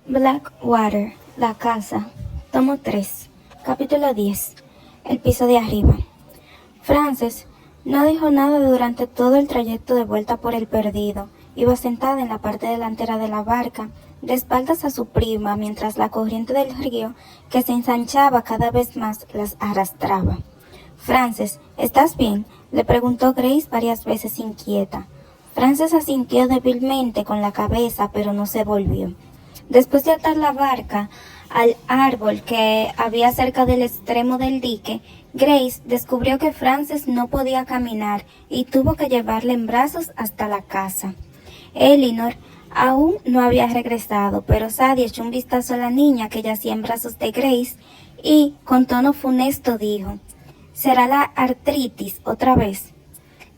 Blackwater, la casa, tomo 3, capítulo 10, el piso de arriba. Frances no dijo nada durante todo el trayecto de vuelta por el perdido. Iba sentada en la parte delantera de la barca, de espaldas a su prima, mientras la corriente del río, que se ensanchaba cada vez más, las arrastraba. «Frances, ¿estás bien?», le preguntó Grace varias veces inquieta. Frances asintió débilmente con la cabeza, pero no se volvió. Después de atar la barca al árbol que había cerca del extremo del dique, Grace descubrió que Frances no podía caminar y tuvo que llevarla en brazos hasta la casa. Elinor aún no había regresado, pero Sadie echó un vistazo a la niña que yacía en brazos de Grace y, con tono funesto, dijo: «¿Será la artritis otra vez?».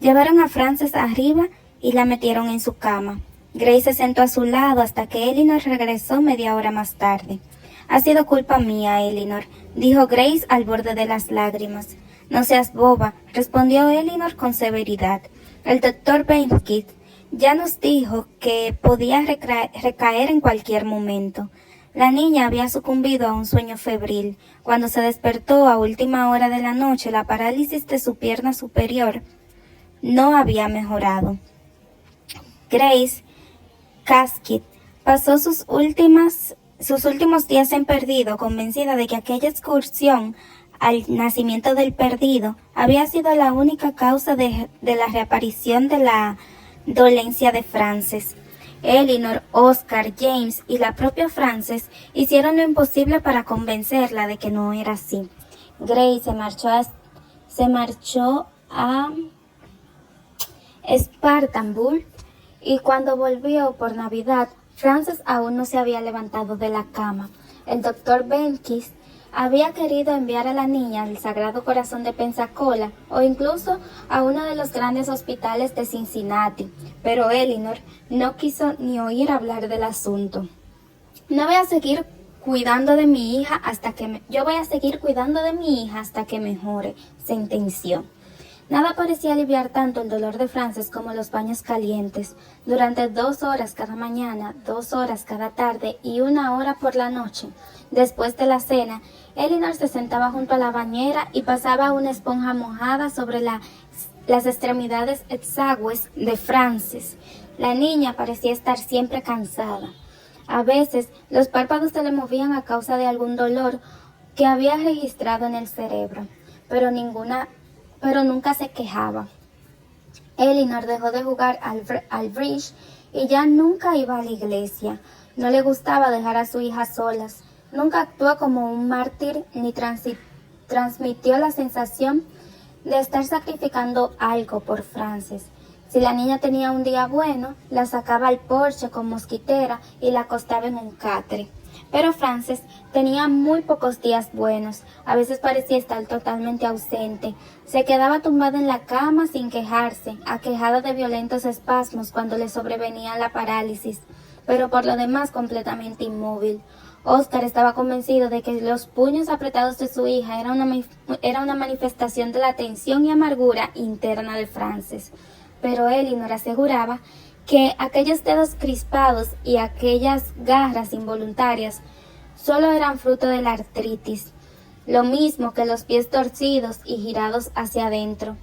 Llevaron a Frances arriba y la metieron en su cama. Grace se sentó a su lado hasta que Elinor regresó media hora más tarde. «Ha sido culpa mía, Elinor», dijo Grace al borde de las lágrimas. «No seas boba», respondió Elinor con severidad. «El doctor Benskitt ya nos dijo que podía recaer en cualquier momento». La niña había sucumbido a un sueño febril. Cuando se despertó a última hora de la noche, la parálisis de su pierna superior no había mejorado. Grace Caskett pasó sus últimos días en Perdido, convencida de que aquella excursión al nacimiento del perdido había sido la única causa de la reaparición de la dolencia de Frances. Elinor, Oscar, James y la propia Frances hicieron lo imposible para convencerla de que no era así. Grace se marchó a Spartanburg y cuando volvió por Navidad, Frances aún no se había levantado de la cama. El doctor Benskitt había querido enviar a la niña al Sagrado Corazón de Pensacola o incluso a uno de los grandes hospitales de Cincinnati, pero Elinor no quiso ni oír hablar del asunto. Yo voy a seguir cuidando de mi hija hasta que mejore, sentenció. Nada parecía aliviar tanto el dolor de Frances como los baños calientes. Durante 2 horas cada mañana, 2 horas cada tarde y 1 hora por la noche. Después de la cena, Elinor se sentaba junto a la bañera y pasaba una esponja mojada sobre las extremidades exangües de Frances. La niña parecía estar siempre cansada. A veces, los párpados se le movían a causa de algún dolor que había registrado en el cerebro, pero nunca se quejaba. Elinor dejó de jugar al bridge y ya nunca iba a la iglesia. No le gustaba dejar a su hija solas. Nunca actuó como un mártir ni transmitió la sensación de estar sacrificando algo por Frances. Si la niña tenía un día bueno, la sacaba al porche con mosquitera y la acostaba en un catre. Pero Frances tenía muy pocos días buenos. A veces parecía estar totalmente ausente. Se quedaba tumbada en la cama sin quejarse, aquejada de violentos espasmos cuando le sobrevenía la parálisis, pero por lo demás completamente inmóvil. Oscar estaba convencido de que los puños apretados de su hija era una manifestación de la tensión y amargura interna de Frances, pero Elinor aseguraba que aquellos dedos crispados y aquellas garras involuntarias solo eran fruto de la artritis, lo mismo que los pies torcidos y girados hacia adentro.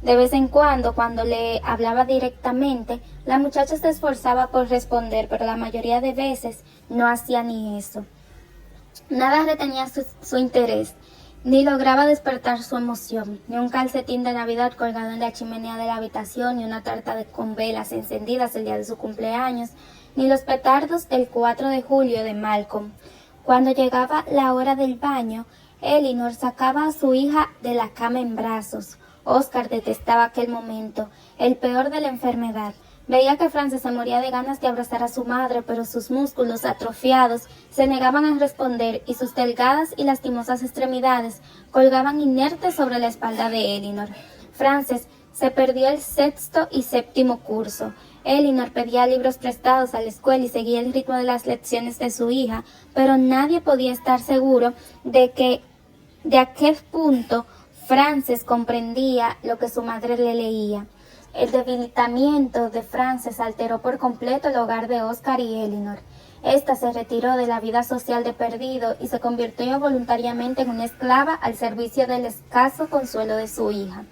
De vez en cuando le hablaba directamente, la muchacha se esforzaba por responder, pero la mayoría de veces no hacía ni eso. Nada retenía su interés, ni lograba despertar su emoción, ni un calcetín de Navidad colgado en la chimenea de la habitación, ni una tarta con velas encendidas el día de su cumpleaños, ni los petardos del 4 de julio de Malcolm. Cuando llegaba la hora del baño, Elinor sacaba a su hija de la cama en brazos. Oscar detestaba aquel momento, el peor de la enfermedad. Veía que Frances se moría de ganas de abrazar a su madre, pero sus músculos atrofiados se negaban a responder y sus delgadas y lastimosas extremidades colgaban inertes sobre la espalda de Elinor. Frances se perdió el 6º y 7º curso. Elinor pedía libros prestados a la escuela y seguía el ritmo de las lecciones de su hija, pero nadie podía estar seguro de a qué punto Frances comprendía lo que su madre le leía. El debilitamiento de Frances alteró por completo el hogar de Oscar y Elinor. Esta se retiró de la vida social de Perdido y se convirtió voluntariamente en una esclava al servicio del escaso consuelo de su hija.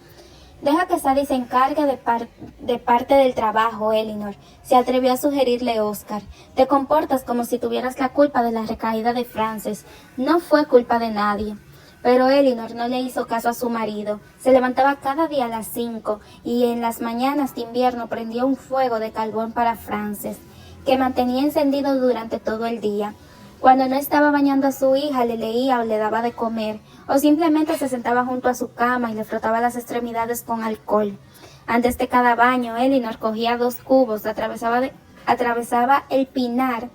Deja que Sadie se encargue de parte del trabajo, Elinor, se atrevió a sugerirle Oscar. Te comportas como si tuvieras la culpa de la recaída de Frances. No fue culpa de nadie. Pero Elinor no le hizo caso a su marido. Se levantaba cada día a las 5 y en las mañanas de invierno prendía un fuego de carbón para Frances, que mantenía encendido durante todo el día. Cuando no estaba bañando a su hija, le leía o le daba de comer, o simplemente se sentaba junto a su cama y le frotaba las extremidades con alcohol. Antes de cada baño, Elinor cogía 2 cubos, atravesaba el pinar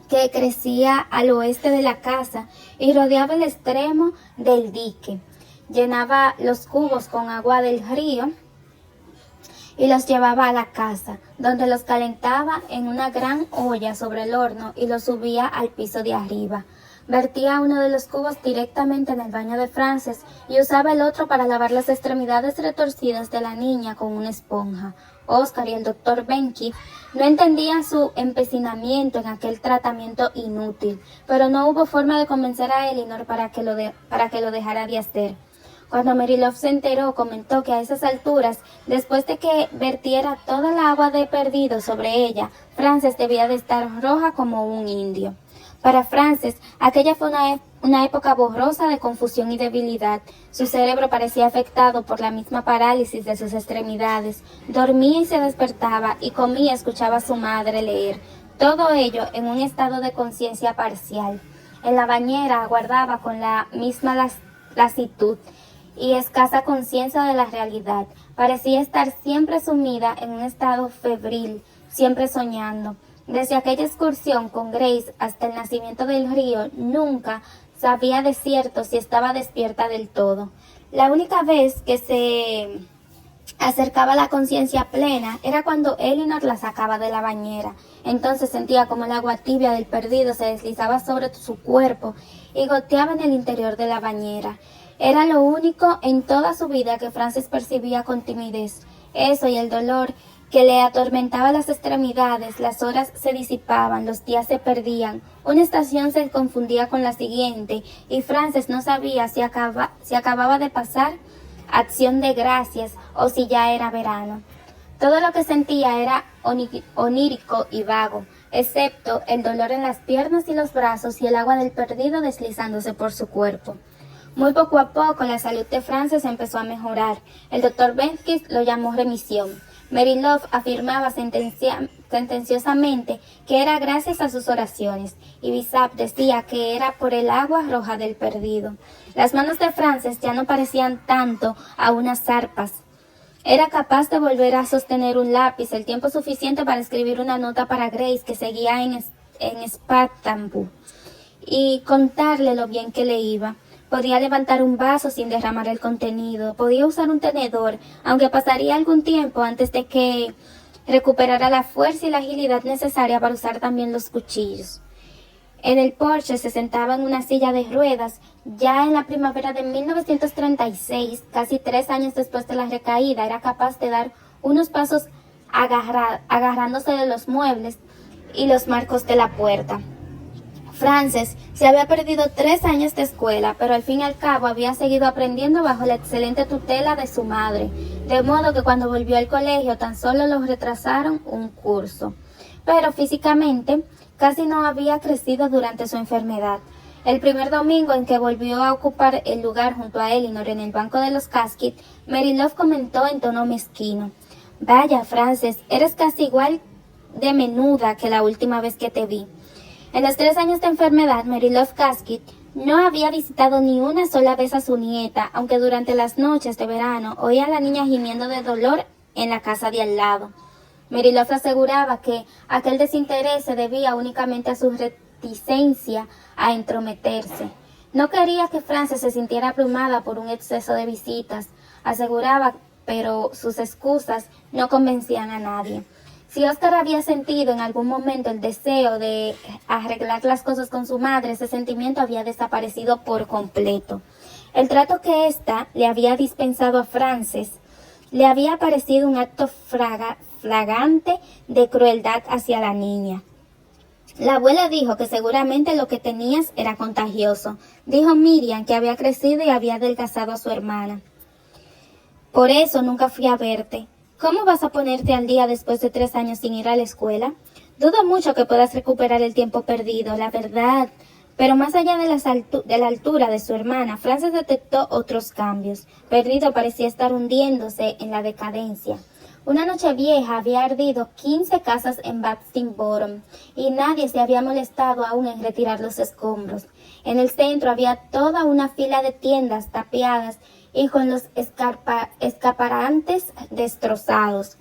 que crecía al oeste de la casa y rodeaba el extremo del dique. Llenaba los cubos con agua del río y los llevaba a la casa, donde los calentaba en una gran olla sobre el horno y los subía al piso de arriba. Vertía uno de los cubos directamente en el baño de Frances y usaba el otro para lavar las extremidades retorcidas de la niña con una esponja. Oscar y el doctor Benke no entendían su empecinamiento en aquel tratamiento inútil, pero no hubo forma de convencer a Elinor para que lo dejara de hacer. Cuando Mary Love se enteró, comentó que a esas alturas, después de que vertiera toda la agua de Perdido sobre ella, Frances debía de estar roja como un indio. Para Frances, aquella fue una época borrosa de confusión y debilidad. Su cerebro parecía afectado por la misma parálisis de sus extremidades. Dormía y se despertaba, y comía y escuchaba a su madre leer. Todo ello en un estado de conciencia parcial. En la bañera aguardaba con la misma lasitud y escasa conciencia de la realidad. Parecía estar siempre sumida en un estado febril, siempre soñando. Desde aquella excursión con Grace hasta el nacimiento del río, nunca sabía de cierto si estaba despierta del todo. La única vez que se acercaba a la conciencia plena era cuando Elinor la sacaba de la bañera. Entonces sentía como el agua tibia del Perdido se deslizaba sobre su cuerpo y goteaba en el interior de la bañera. Era lo único en toda su vida que Frances percibía con timidez. Eso y el dolor que le atormentaba las extremidades. Las horas se disipaban, los días se perdían. Una estación se confundía con la siguiente y Frances no sabía si acababa de pasar Acción de Gracias o si ya era verano. Todo lo que sentía era onírico y vago, excepto el dolor en las piernas y los brazos y el agua del Perdido deslizándose por su cuerpo. Muy poco a poco la salud de Frances empezó a mejorar. El doctor Benke lo llamó remisión. Mary Love afirmaba sentenciosamente que era gracias a sus oraciones, y Bishop decía que era por el agua roja del Perdido. Las manos de Frances ya no parecían tanto a unas zarpas. Era capaz de volver a sostener un lápiz el tiempo suficiente para escribir una nota para Grace, que seguía en Spatambú, y contarle lo bien que le iba. Podía levantar un vaso sin derramar el contenido. Podía usar un tenedor, aunque pasaría algún tiempo antes de que recuperara la fuerza y la agilidad necesaria para usar también los cuchillos. En el porche se sentaba en una silla de ruedas. Ya en la primavera de 1936, casi 3 años después de la recaída, era capaz de dar unos pasos agarrándose de los muebles y los marcos de la puerta. Frances se había perdido 3 años de escuela, pero al fin y al cabo había seguido aprendiendo bajo la excelente tutela de su madre, de modo que cuando volvió al colegio tan solo lo retrasaron un curso. Pero físicamente casi no había crecido durante su enfermedad. El primer domingo en que volvió a ocupar el lugar junto a Elinor en el banco de los Caskett, Mary Love comentó en tono mezquino: «Vaya, Frances, eres casi igual de menuda que la última vez que te vi». En los 3 años de enfermedad, Mary Love Caskett no había visitado ni una sola vez a su nieta, aunque durante las noches de verano oía a la niña gimiendo de dolor en la casa de al lado. Mary Love aseguraba que aquel desinterés se debía únicamente a su reticencia a entrometerse. No quería que Frances se sintiera abrumada por un exceso de visitas, aseguraba, pero sus excusas no convencían a nadie. Si Oscar había sentido en algún momento el deseo de arreglar las cosas con su madre, ese sentimiento había desaparecido por completo. El trato que ésta le había dispensado a Frances le había parecido un acto flagrante de crueldad hacia la niña. La abuela dijo que seguramente lo que tenías era contagioso. Dijo Miriam que había crecido y había adelgazado a su hermana. Por eso nunca fui a verte. ¿Cómo vas a ponerte al día después de 3 años sin ir a la escuela? Dudo mucho que puedas recuperar el tiempo perdido, la verdad. Pero más allá de la altura de su hermana, Frances detectó otros cambios. Perdido parecía estar hundiéndose en la decadencia. Una noche vieja había ardido 15 casas en Baptiste Bottom y nadie se había molestado aún en retirar los escombros. En el centro había toda una fila de tiendas tapiadas y con los escaparates destrozados.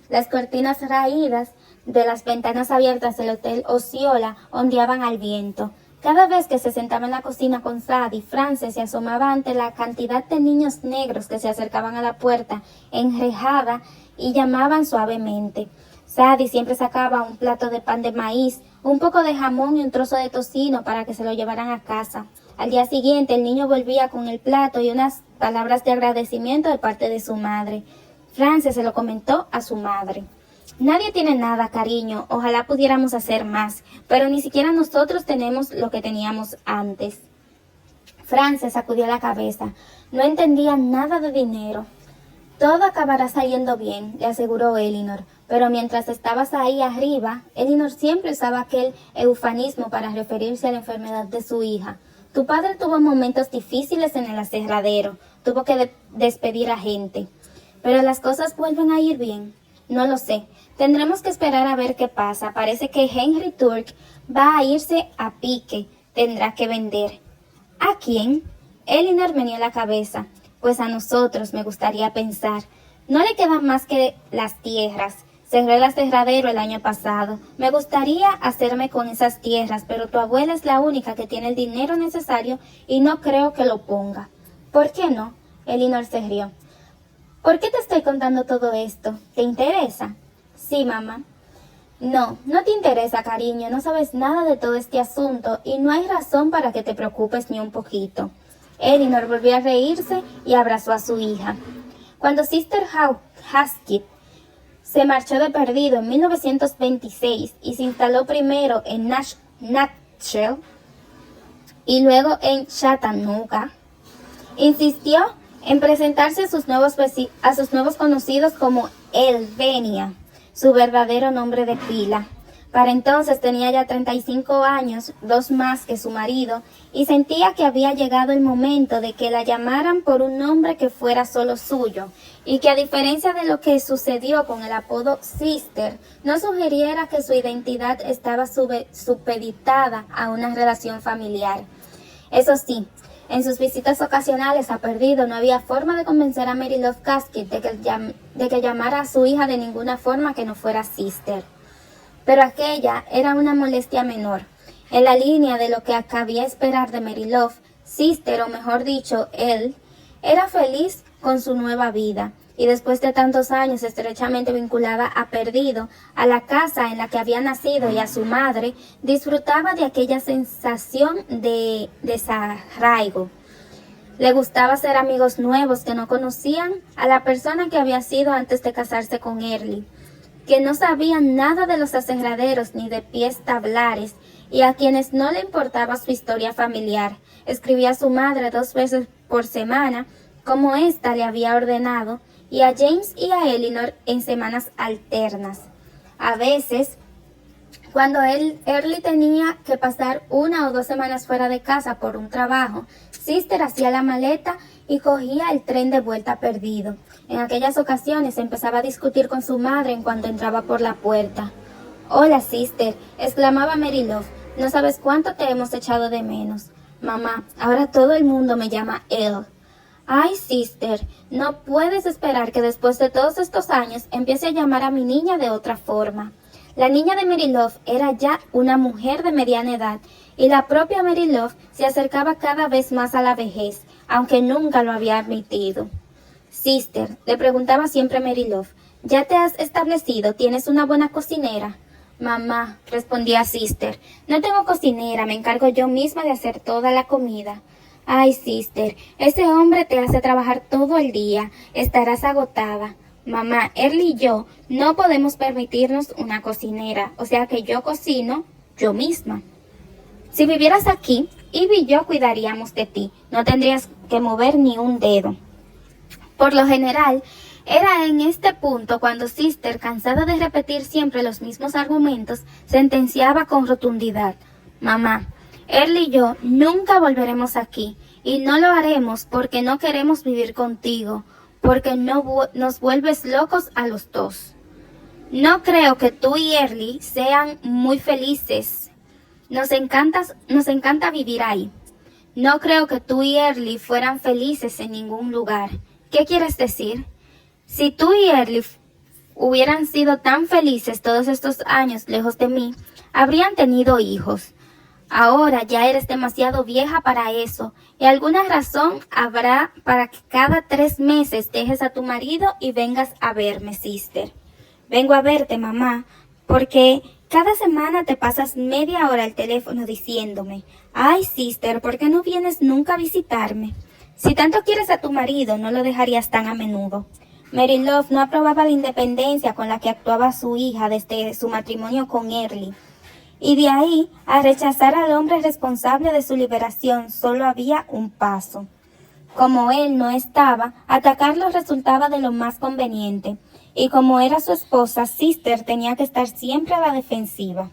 Las cortinas raídas de las ventanas abiertas del Hotel Osceola ondeaban al viento. Cada vez que se sentaba en la cocina con Sadie, Frances se asomaba ante la cantidad de niños negros que se acercaban a la puerta enrejada y llamaban suavemente. Sadie siempre sacaba un plato de pan de maíz, un poco de jamón y un trozo de tocino para que se lo llevaran a casa. Al día siguiente el niño volvía con el plato y unas palabras de agradecimiento de parte de su madre. Frances se lo comentó a su madre. Nadie tiene nada, cariño. Ojalá pudiéramos hacer más, pero ni siquiera nosotros tenemos lo que teníamos antes. Frances sacudió la cabeza. No entendía nada de dinero. Todo acabará saliendo bien, le aseguró Elinor, pero mientras estabas ahí arriba, Elinor siempre usaba aquel eufemismo para referirse a la enfermedad de su hija. Tu padre tuvo momentos difíciles en el aserradero, tuvo que despedir a gente. Pero las cosas vuelven a ir bien. No lo sé. Tendremos que esperar a ver qué pasa. Parece que Henry Turk va a irse a pique. Tendrá que vender. ¿A quién? Elinor meneó la cabeza. Pues a nosotros, me gustaría pensar. No le quedan más que las tierras. Cerró el aserradero el año pasado. Me gustaría hacerme con esas tierras, pero tu abuela es la única que tiene el dinero necesario y no creo que lo ponga. ¿Por qué no? Elinor se rió. ¿Por qué te estoy contando todo esto? ¿Te interesa? Sí, mamá. No, no te interesa, cariño. No sabes nada de todo este asunto y no hay razón para que te preocupes ni un poquito. Elinor volvió a reírse y abrazó a su hija. Cuando Sister Haskett se marchó de perdido en 1926 y se instaló primero en Nashville y luego en Chattanooga, insistió en presentarse a sus nuevos conocidos como Elvenia, su verdadero nombre de pila. Para entonces tenía ya 35 años, 2 más que su marido, y sentía que había llegado el momento de que la llamaran por un nombre que fuera solo suyo, y que a diferencia de lo que sucedió con el apodo Sister, no sugiriera que su identidad estaba supeditada a una relación familiar. Eso sí, en sus visitas ocasionales a Perdido no había forma de convencer a Mary Love Gaskett de que llamara a su hija de ninguna forma que no fuera Sister. Pero aquella era una molestia menor. En la línea de lo que cabía esperar de Mary Love, Sister, o mejor dicho, él, era feliz con su nueva vida. Y después de tantos años estrechamente vinculada a Perdido, a la casa en la que había nacido y a su madre, disfrutaba de aquella sensación de desarraigo. Le gustaba hacer amigos nuevos que no conocían a la persona que había sido antes de casarse con Early, que no sabían nada de los aserraderos ni de pies tablares, y a quienes no le importaba su historia familiar. Escribía a su madre 2 veces por semana, como ésta le había ordenado, y a James y a Elinor en semanas alternas. A veces, cuando Early tenía que pasar 1 o 2 semanas fuera de casa por un trabajo, Sister hacía la maleta y cogía el tren de vuelta Perdido. En aquellas ocasiones empezaba a discutir con su madre en cuanto entraba por la puerta. «Hola, Sister», exclamaba Mary Love, «no sabes cuánto te hemos echado de menos. Mamá, ahora todo el mundo me llama Elle». «Ay, Sister, no puedes esperar que después de todos estos años empiece a llamar a mi niña de otra forma». La niña de Mary Love era ya una mujer de mediana edad y la propia Mary Love se acercaba cada vez más a la vejez, aunque nunca lo había admitido. «Sister», le preguntaba siempre Mary Love, «¿ya te has establecido? ¿Tienes una buena cocinera?» «Mamá», respondía Sister, «no tengo cocinera, me encargo yo misma de hacer toda la comida». «Ay, Sister, ese hombre te hace trabajar todo el día, estarás agotada». «Mamá, Early y yo no podemos permitirnos una cocinera, o sea que yo cocino, yo misma. Si vivieras aquí, Ivy y yo cuidaríamos de ti. No tendrías que mover ni un dedo. Por lo general, era en este punto cuando Sister, cansada de repetir siempre los mismos argumentos, sentenciaba con rotundidad: Mamá, Early y yo nunca volveremos aquí, y no lo haremos porque no queremos vivir contigo, porque nos vuelves locos a los dos. No creo que tú y Early sean muy felices. Nos encanta vivir ahí. No creo que tú y Early fueran felices en ningún lugar. ¿Qué quieres decir? Si tú y Early hubieran sido tan felices todos estos años lejos de mí, habrían tenido hijos. Ahora ya eres demasiado vieja para eso, y alguna razón habrá para que cada 3 meses dejes a tu marido y vengas a verme, Sister. Vengo a verte, mamá, porque cada semana te pasas media hora al teléfono diciéndome: ay, Sister, ¿por qué no vienes nunca a visitarme? Si tanto quieres a tu marido, no lo dejarías tan a menudo. Mary Love no aprobaba la independencia con la que actuaba su hija desde su matrimonio con Early. Y de ahí a rechazar al hombre responsable de su liberación solo había un paso. Como él no estaba, atacarlo resultaba de lo más conveniente. Y como era su esposa, Sister tenía que estar siempre a la defensiva.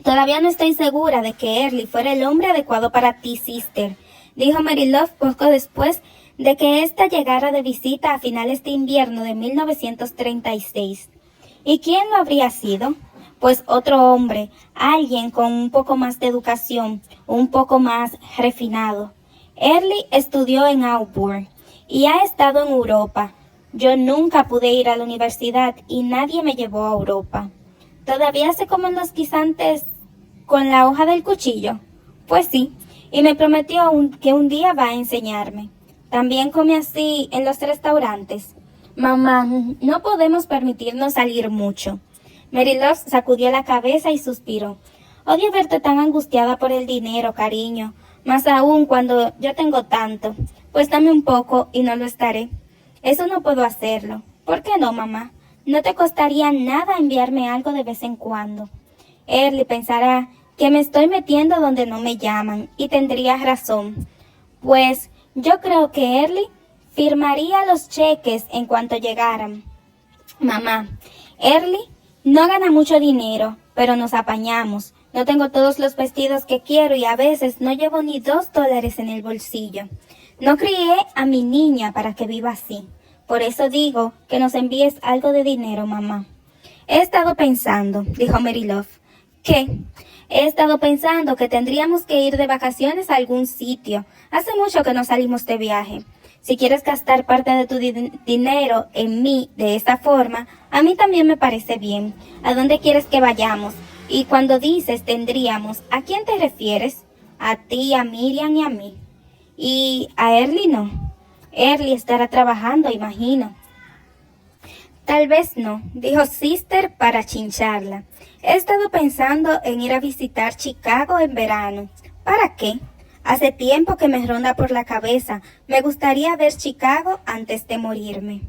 Todavía no estoy segura de que Early fuera el hombre adecuado para ti, Sister, dijo Mary Love poco después de que ésta llegara de visita a finales de invierno de 1936. ¿Y quién lo habría sido? Pues otro hombre, alguien con un poco más de educación, un poco más refinado. Early estudió en Auburn y ha estado en Europa. Yo nunca pude ir a la universidad y nadie me llevó a Europa. ¿Todavía se comen los guisantes con la hoja del cuchillo? Pues sí, y me prometió que un día va a enseñarme. ¿También come así en los restaurantes? Mamá, no podemos permitirnos salir mucho. Mary Love sacudió la cabeza y suspiró. Odio verte tan angustiada por el dinero, cariño, más aún cuando yo tengo tanto. Pues dame un poco y no lo estaré. Eso no puedo hacerlo. ¿Por qué no, mamá? No te costaría nada enviarme algo de vez en cuando. Early pensará que me estoy metiendo donde no me llaman, y tendría razón. Pues yo creo que Early firmaría los cheques en cuanto llegaran. Mamá, Early no gana mucho dinero, pero nos apañamos. No tengo todos los vestidos que quiero y a veces no llevo ni $2 en el bolsillo. No crié a mi niña para que viva así. Por eso digo que nos envíes algo de dinero, mamá. He estado pensando, dijo Mary Love. ¿Qué? He estado pensando que tendríamos que ir de vacaciones a algún sitio. Hace mucho que no salimos de viaje. Si quieres gastar parte de tu dinero en mí de esta forma, a mí también me parece bien. ¿A dónde quieres que vayamos? Y cuando dices tendríamos, ¿a quién te refieres? A ti, a Miriam y a mí. Y a Early no. Early estará trabajando, imagino. Tal vez no, dijo Sister para chincharla. He estado pensando en ir a visitar Chicago en verano. ¿Para qué? Hace tiempo que me ronda por la cabeza. Me gustaría ver Chicago antes de morirme.